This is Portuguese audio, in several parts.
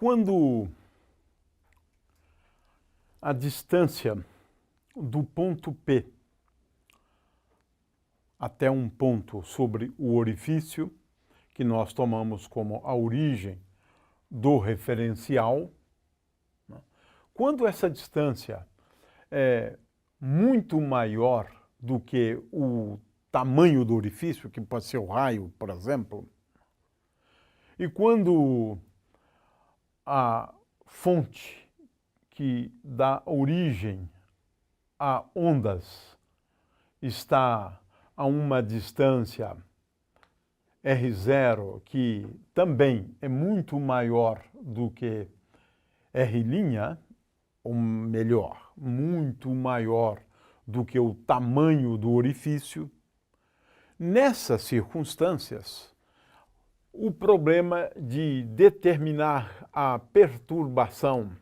Quando a distância do ponto P até um ponto sobre o orifício, que nós tomamos como a origem do referencial, quando essa distância é muito maior do que o tamanho do orifício, que pode ser o raio, por exemplo, e quando a fonte que dá origem a ondas está a uma distância R0, que também é muito maior do que R', ou melhor, muito maior do que o tamanho do orifício. Nessas circunstâncias, o problema de determinar a perturbação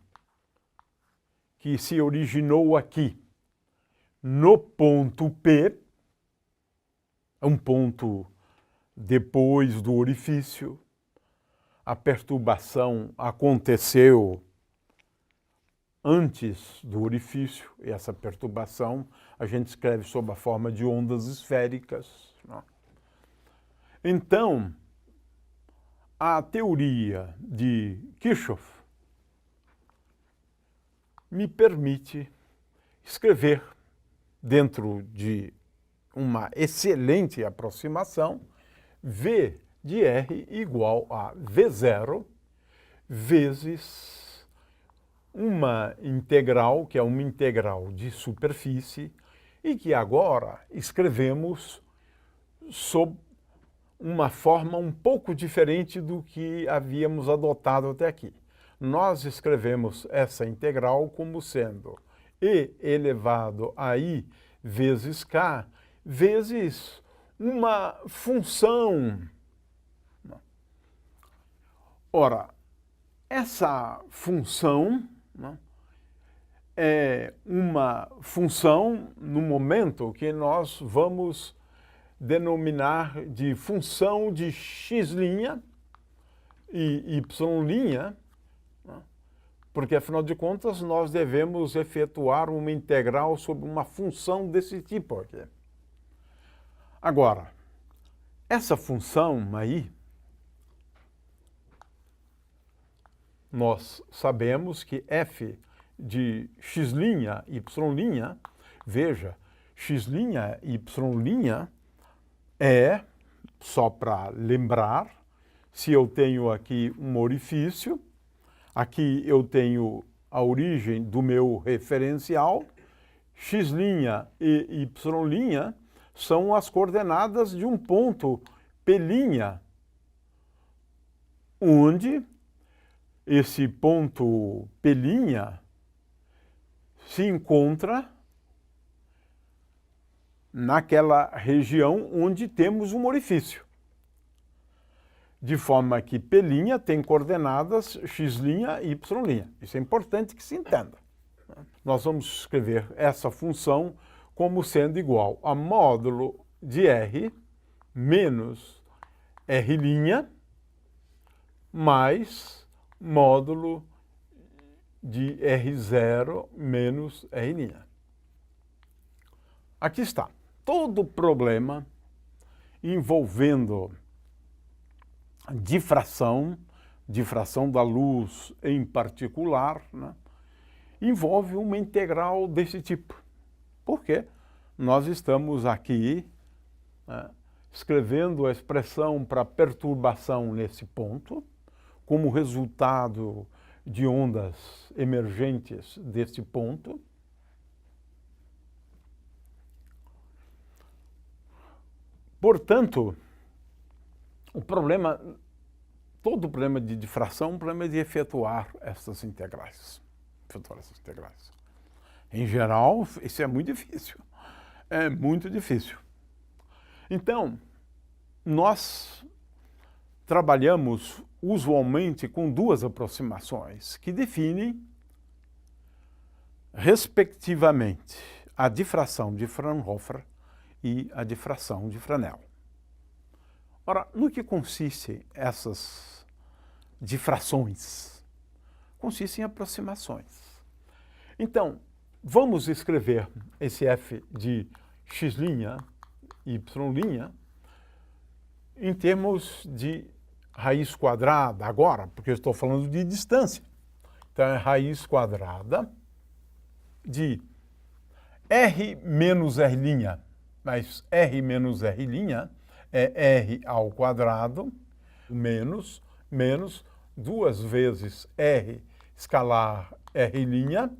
que se originou aqui no ponto P, um ponto depois do orifício, a perturbação aconteceu antes do orifício, e essa perturbação a gente escreve sob a forma de ondas esféricas. Então, a teoria de Kirchhoff me permite escrever, dentro de uma excelente aproximação, V de R igual a V0 vezes uma integral, que é uma integral de superfície, e que agora escrevemos sob uma forma um pouco diferente do que havíamos adotado até aqui. Nós escrevemos essa integral como sendo e elevado a i vezes k vezes uma função. Ora, essa função é uma função no momento que nós vamos denominar de função de x' e y', porque, afinal de contas, nós devemos efetuar uma integral sobre uma função desse tipo aqui. Agora, essa função aí, nós sabemos que f de x', y', veja, x', y' é, só para lembrar, se eu tenho aqui um orifício, aqui eu tenho a origem do meu referencial, x' e y' são as coordenadas de um ponto P', onde esse ponto P' se encontra naquela região onde temos um orifício. De forma que P' tem coordenadas x' e y'. Isso é importante que se entenda. Nós vamos escrever essa função como sendo igual a módulo de R menos R' mais módulo de R0 menos R'. Aqui está. Todo o problema envolvendo difração da luz em particular, envolve uma integral desse tipo. Por quê? Nós estamos aqui escrevendo a expressão para perturbação nesse ponto, como resultado de ondas emergentes desse ponto. Portanto, todo o problema de difração é um problema de efetuar essas integrais. Em geral, isso é muito difícil. É muito difícil. Então, nós trabalhamos usualmente com duas aproximações que definem, respectivamente, a difração de Fraunhofer e a difração de Fresnel. Ora, no que consistem essas difrações? consiste em aproximações. Então, vamos escrever esse f de x' e y' em termos de raiz quadrada agora, porque eu estou falando de distância. Então, é raiz quadrada de r menos r', mas r menos r' é r ao quadrado menos 2 vezes r escalar r'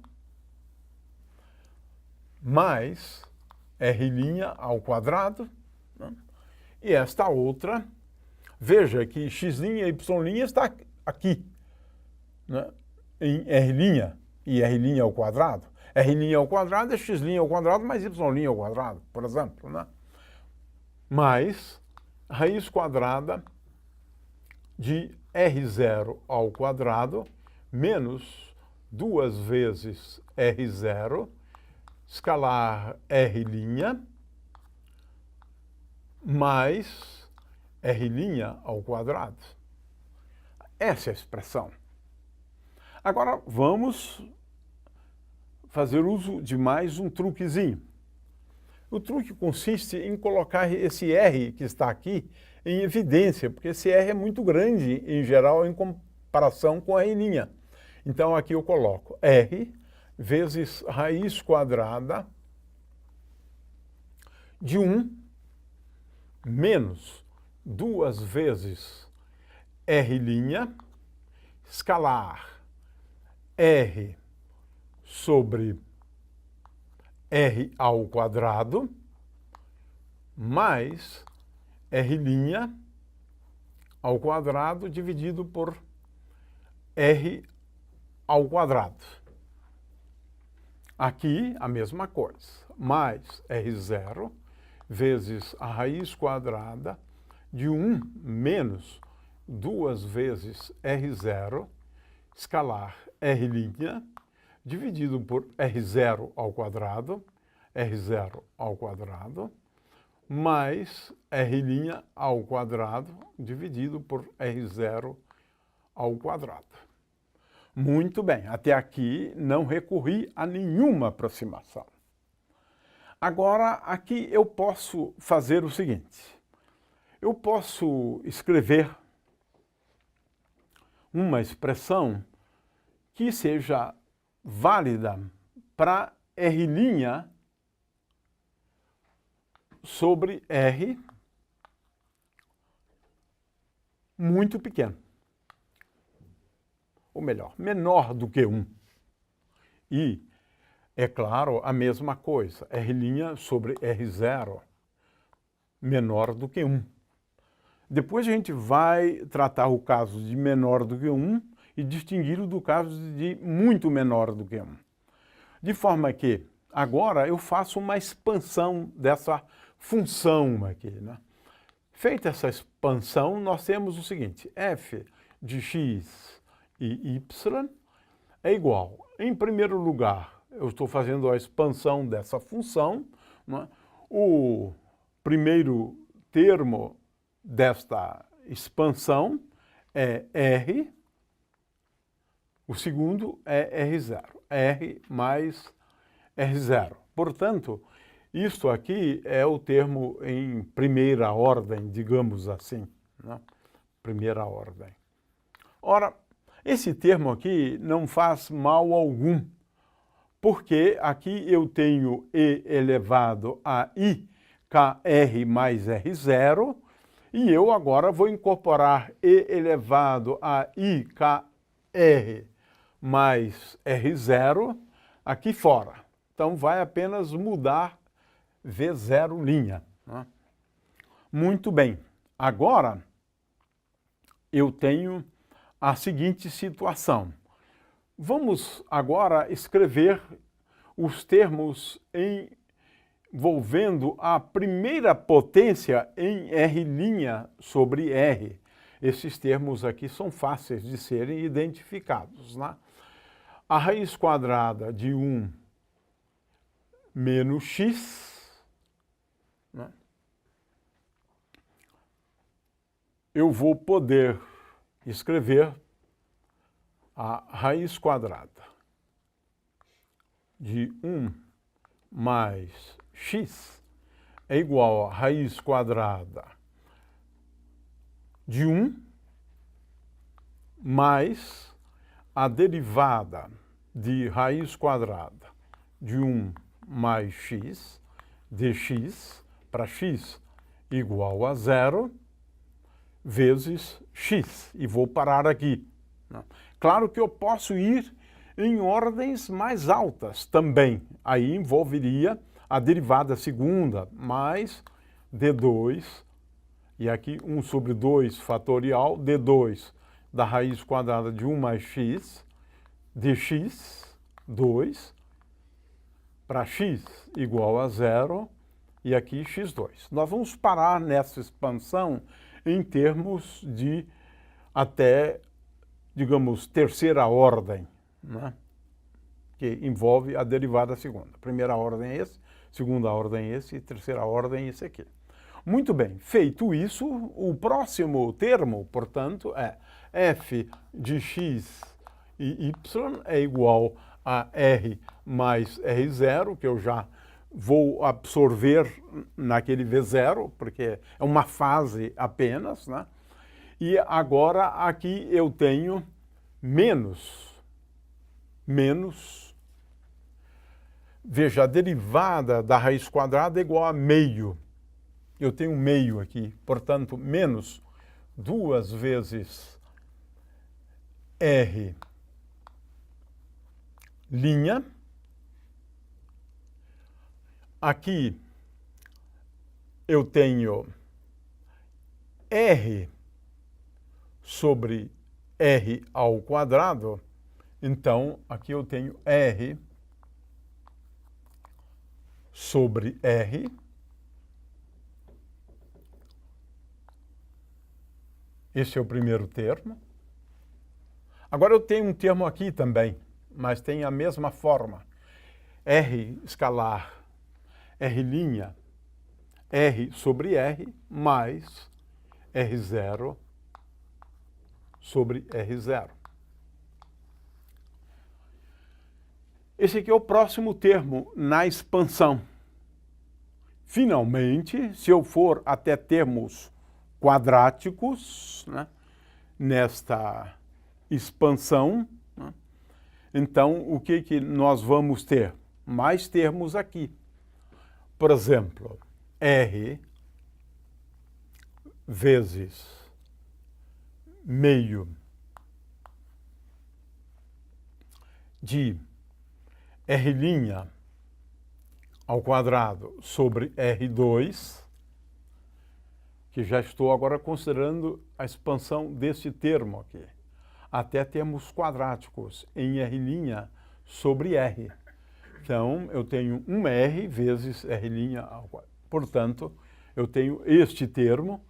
mais r' ao quadrado, né? E esta outra, veja que x' e y' está aqui, né? Em r' e r' ao quadrado. R' ao quadrado é x' ao quadrado mais y' ao quadrado, por exemplo, né? Mais raiz quadrada de r0 ao quadrado menos 2 vezes r0 escalar r' mais r' ao quadrado. Essa é a expressão. Agora vamos fazer uso de mais um truquezinho. O truque consiste em colocar esse R que está aqui em evidência, porque esse R é muito grande, em geral, em comparação com a R'. Então, aqui eu coloco R vezes raiz quadrada de 1 menos 2 vezes R' escalar R sobre R ao quadrado mais R' ao quadrado dividido por R ao quadrado. Aqui a mesma coisa, mais R0 vezes a raiz quadrada de 1 menos 2 vezes R0 escalar R' dividido por R0 ao quadrado, mais R' ao quadrado dividido por R0 ao quadrado. Muito bem, até aqui não recorri a nenhuma aproximação. Agora, aqui eu posso fazer o seguinte. Eu posso escrever uma expressão que seja válida para R' sobre R muito pequeno. Ou melhor, menor do que 1. E, é claro, a mesma coisa, R' sobre R0 menor do que 1. Depois a gente vai tratar o caso de menor do que 1 e distingui-lo do caso de muito menor do que 1. De forma que, agora, eu faço uma expansão dessa função aqui, né? Feita essa expansão, nós temos o seguinte, f de x e y é igual, em primeiro lugar, eu estou fazendo a expansão dessa função, né? O primeiro termo desta expansão é R, o segundo é R0, R mais R0. Portanto, isto aqui é o termo em primeira ordem, digamos assim, né? Primeira ordem. Ora, esse termo aqui não faz mal algum, porque aqui eu tenho e elevado a i kr mais r0, e eu agora vou incorporar e elevado a i kr mais r0 aqui fora. Então, vai apenas mudar V0'. Né? Muito bem. Agora, eu tenho a seguinte situação. Vamos agora escrever os termos envolvendo a primeira potência em R' sobre R. Esses termos aqui são fáceis de serem identificados, né? A raiz quadrada de 1 menos x, né? Eu vou poder escrever a raiz quadrada de 1 mais x é igual a raiz quadrada de 1 mais a derivada de raiz quadrada de 1 mais x, dx, para x igual a 0, vezes x. E vou parar aqui. Claro que eu posso ir em ordens mais altas também. Aí envolveria a derivada segunda mais d2, e aqui 1 sobre 2 fatorial, d2 da raiz quadrada de 1 mais x, dx, 2, para x igual a 0, e aqui x2. Nós vamos parar nessa expansão em termos de até, digamos, terceira ordem, né? Que envolve a derivada segunda. Primeira ordem é esse, segunda ordem é esse, e terceira ordem é esse aqui. Muito bem, feito isso, o próximo termo, portanto, é f de x e y é igual a r mais r0, que eu já vou absorver naquele v0, porque é uma fase apenas, né? E agora aqui eu tenho menos, veja, a derivada da raiz quadrada é igual a meio. Eu tenho meio aqui, portanto, menos 2 vezes r linha. Aqui eu tenho r sobre r ao quadrado, então aqui eu tenho r sobre r esse é o primeiro termo. Agora eu tenho um termo aqui também, mas tem a mesma forma. R escalar, R', R sobre R, mais R0 sobre R0. Esse aqui é o próximo termo na expansão. Finalmente, se eu for até termos quadráticos, né, nesta expansão, né, então o que nós vamos ter? Mais termos aqui. Por exemplo, R vezes meio de R' ao quadrado sobre R2, que já estou agora considerando a expansão desse termo aqui, até termos quadráticos em R' sobre R. Então, eu tenho um R vezes R' ao quadrado. Portanto, eu tenho este termo,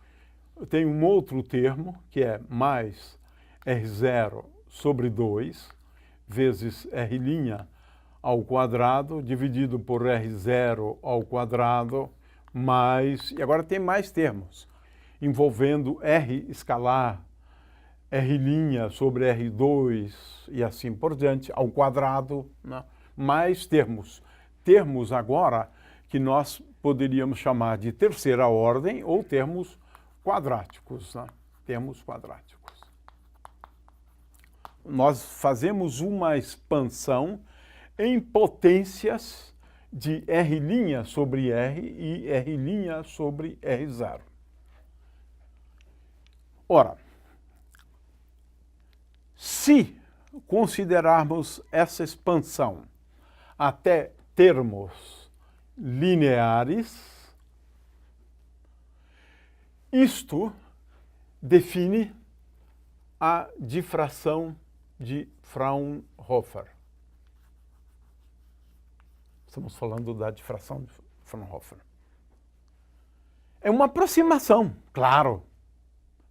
eu tenho um outro termo, que é mais R0 sobre 2, vezes R' ao quadrado, dividido por R0 ao quadrado, mais... E agora tem mais termos, envolvendo R escalar, R' sobre R2 e assim por diante, ao quadrado, né? Mais termos. Termos agora que nós poderíamos chamar de terceira ordem ou termos quadráticos, né? Termos quadráticos. Nós fazemos uma expansão em potências de R' sobre R e R' sobre R0. Ora, se considerarmos essa expansão até termos lineares, isto define a difração de Fraunhofer. Estamos falando da difração de Fraunhofer. É uma aproximação, claro,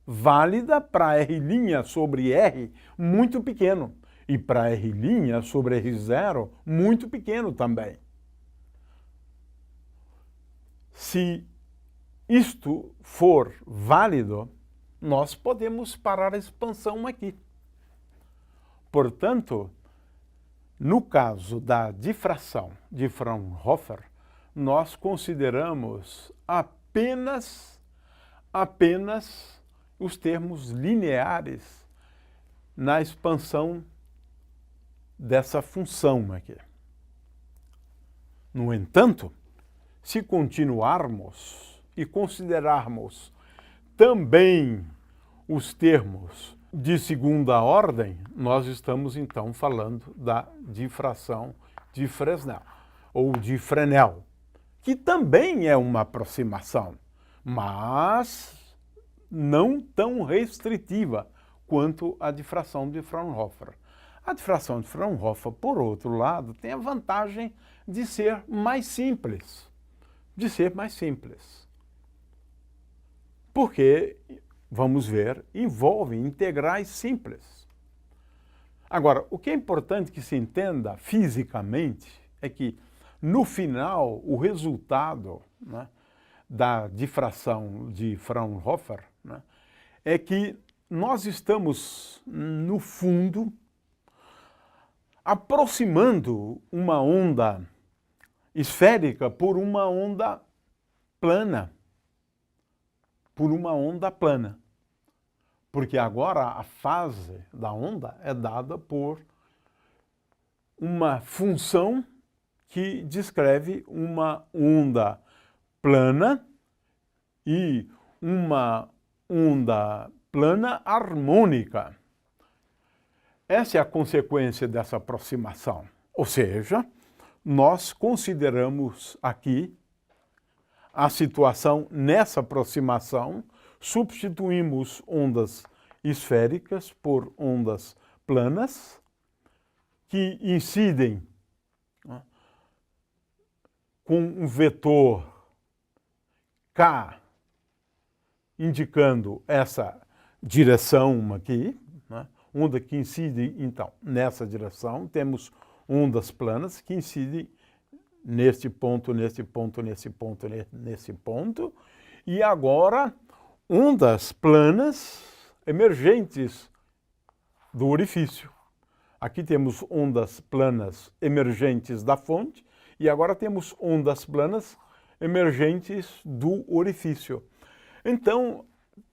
válida para R' sobre R muito pequeno e para R' sobre R0 muito pequeno também. Se isto for válido, nós podemos parar a expansão aqui. Portanto, no caso da difração de Fraunhofer, nós consideramos apenas os termos lineares na expansão dessa função aqui. No entanto, se continuarmos e considerarmos também os termos de segunda ordem, nós estamos então falando da difração de Fresnel, ou de Fresnel, que também é uma aproximação, mas não tão restritiva quanto a difração de Fraunhofer. A difração de Fraunhofer, por outro lado, tem a vantagem de ser mais simples. Porque, vamos ver, envolve integrais simples. Agora, o que é importante que se entenda fisicamente é que, no final, o resultado, né, da difração de Fraunhofer, né, é que nós estamos, no fundo, aproximando uma onda esférica por uma onda plana. Porque agora a fase da onda é dada por uma função que descreve uma onda plana e uma onda plana harmônica. Essa é a consequência dessa aproximação. Ou seja, nós consideramos aqui a situação nessa aproximação, substituímos ondas esféricas por ondas planas que incidem, né, com um vetor K indicando essa direção aqui, né, onda que incide, então, nessa direção. Temos ondas planas que incidem neste ponto, nesse ponto, nesse ponto, nesse ponto. E agora, ondas planas emergentes do orifício. Aqui temos ondas planas emergentes da fonte e agora temos ondas planas emergentes do orifício. Então,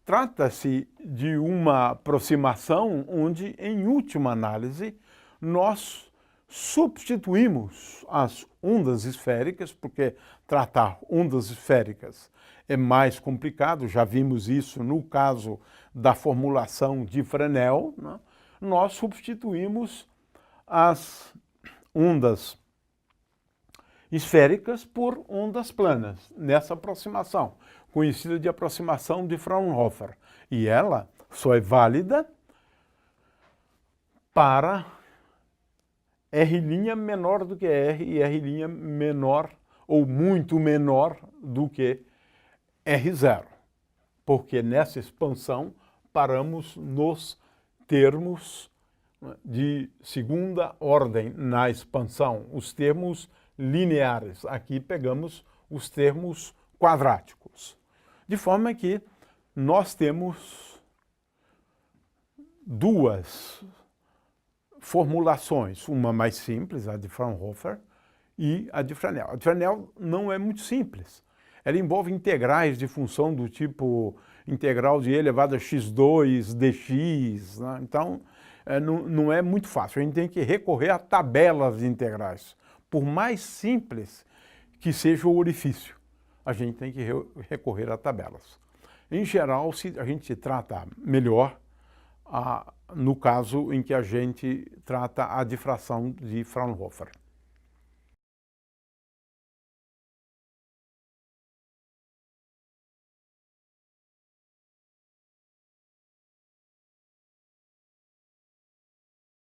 trata-se de uma aproximação onde, em última análise, nós substituímos as ondas esféricas, porque tratar ondas esféricas é mais complicado, já vimos isso no caso da formulação de Fresnel, né? Nós substituímos as ondas esféricas por ondas planas, nessa aproximação, conhecida de aproximação de Fraunhofer. E ela só é válida para R' menor do que R e R' menor ou muito menor do que R0. Porque nessa expansão paramos nos termos de segunda ordem na expansão, os termos lineares. Aqui pegamos os termos quadráticos. De forma que nós temos duas formulações, uma mais simples, a de Fraunhofer, e a de Fresnel. A de Fresnel não é muito simples. Ela envolve integrais de função do tipo integral de e elevado a x2 dx, né? Então, não é muito fácil. A gente tem que recorrer a tabelas de integrais. Por mais simples que seja o orifício, a gente tem que recorrer a tabelas. Em geral, a gente trata melhor no caso em que a gente trata a difração de Fraunhofer.